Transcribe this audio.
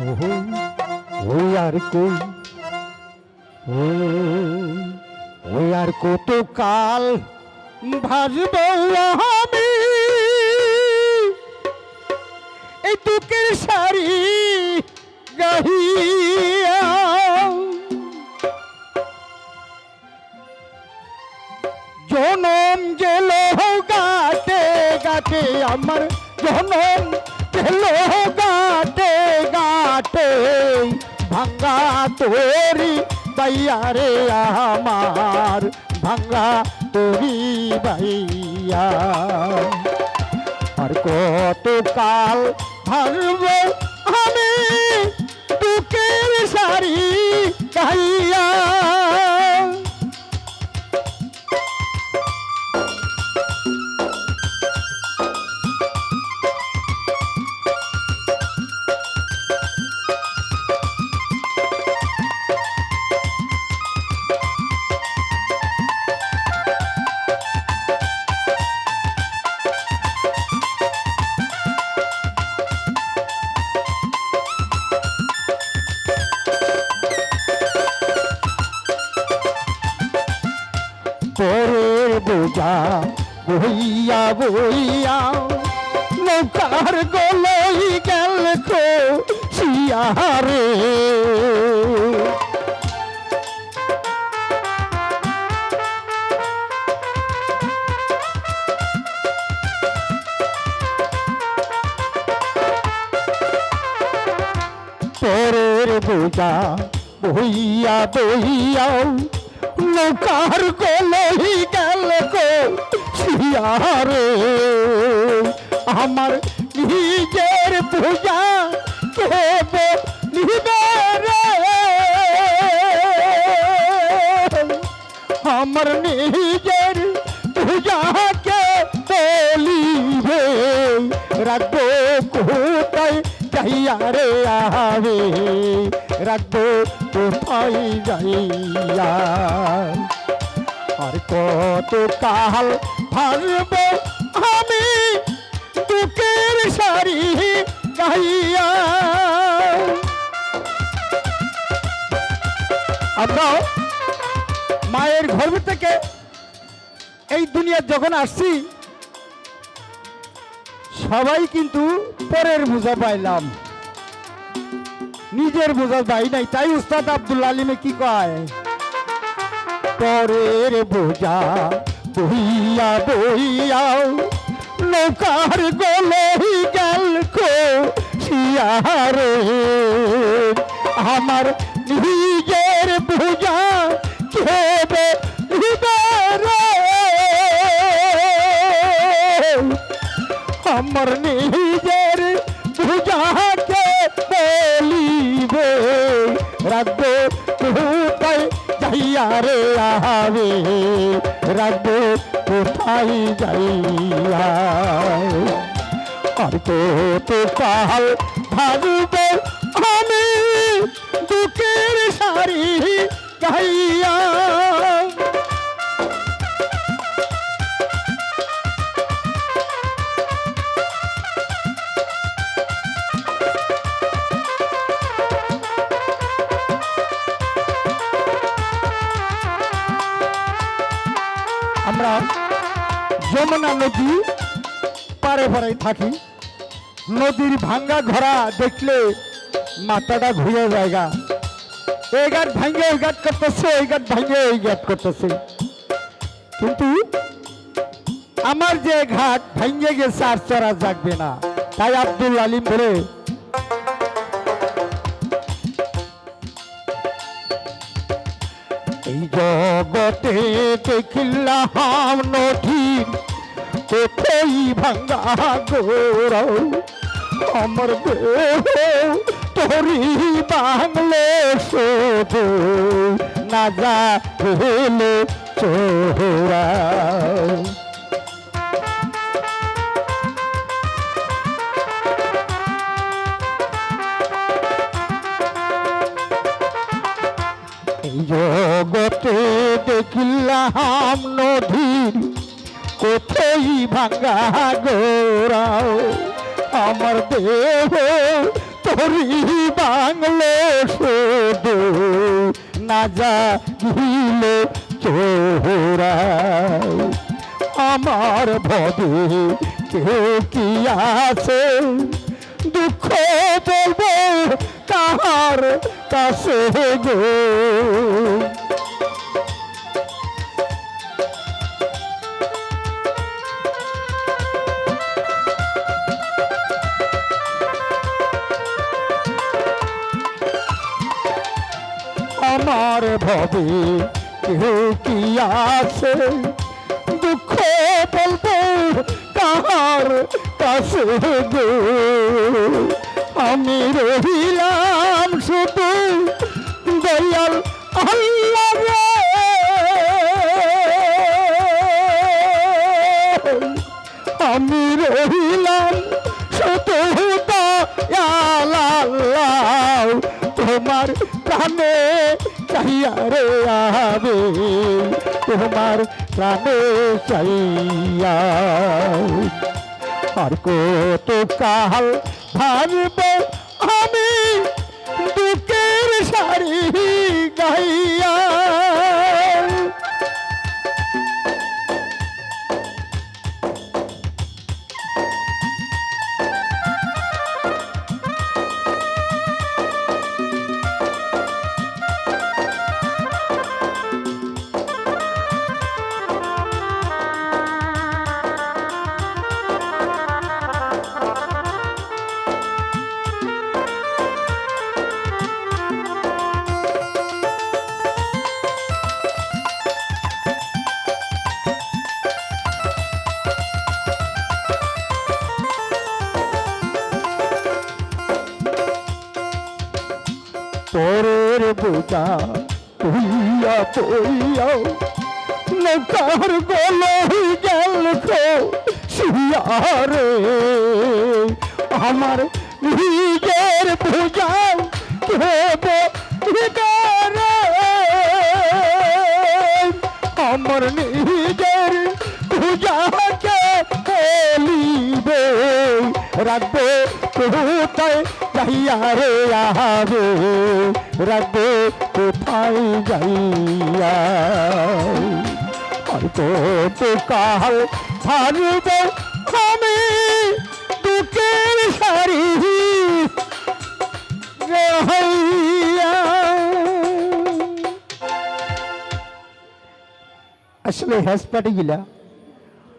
ওহো ওই আর কই ও ওই আর কত কাল ভাজব আমি এই দুঃখের শাড়ি গাহিয়া জনম গেল গাতে গাতে আমার জনম গেল গাতে গাতে ভাঙ্গা তোরি বাইয়ারে আমার ভাঙ্গা তোরি বাইয়া আর কত কাল ভারব আমি দুঃখের শাড়ি গাইয়া পরের বোঝা বইয়া বইয়া নৌকার গলই গেল শিয়ারে পরের বোঝা বইয়া বইয়া নৌকার গলই গেল শিয়ারে আমার নিজের পূজা কেবে নিবে রে আমার নিজের পূজাকে বলিবে রাখবো কোথায় যাইয়া রে আবে রাখবো কোথায় যাইয়া আর কত কাল ভারব আমি দুঃখের শাড়ি গাইয়া আমরা মায়ের ঘর থেকে এই দুনিয়া যখন আসছি সবাই কিন্তু পরের বোঝা পাইলাম, নিজের বোঝা পাই নাই। তাই উস্তাদ আব্দুল আলিমে কি কয়, পরের বোঝা বইয়া বইয়া নৌকার গলই গেল শিয়ারে আমার নিজের বোঝা কেবে আমার নিজের পূজাকে বলিবে রাখবো কোথায় যাইয়া রে আবে রাখবো কোথায় যাইয়া আর কত কাল ভাববে আমি দুঃখের শাড়ি গাইয়া আমরা যমুনা নদী পারে পারে থাকি। নদীর ভাঙ্গা ঘোড়া দেখলে মাথাটা ঘুরে জায়গা, এই ঘাট ভাঙ্গে ওই ঘাট করতেছে, ওই ঘাট ভাঙ্গে ওই ঘাট করতেছে। কিন্তু আমার যে ঘাট ভাঙ্গে গেছে আর চড়া যাকবে না। তাই আব্দুল আলিম বলে, এই জগতে দেখিলাম নদীর কোথায় ভাঙ্গা গোড়াও আমার দেহ তোরি বাংলে শোধ না যা হলে চোরা জগতে দেখিলাম নদীর কোথায় ভাঙ্গা গোড়াও আমার দেহ তরি বাংলো শুধু না জাগিল চোরাই আমার ভবে কেউ কি আছে দুঃখ বলবো কাহার কাছে গো আমার ভবে কেউ কি আছে দুঃখ বলবো কাহার কাছে গো আমি রহিলাম শুধু দয়াল আল্লাহ রে আমি রহিলাম শুধু দয়াল আল্লাহ তোমার প্রাণে চাইয়া রে আবে তোমার প্রাণে চাইয়া আর কত কাল ভাবব আমি দুঃখের শাড়ি গাইয়া পরের বোঝা হইয়া পইয়া নৌকার গলই গেল শিয়ারে আমার নিজের বোঝা কেব আমার নিজের বোঝাকে বলিবে রাখবে কোথায় যাইয়া রে আবে রাখবে কোথায় যাইয়া আর কত কাল ভাবব আমি দুঃখের শাড়ি আসলে হ্যাসপাটি গিলা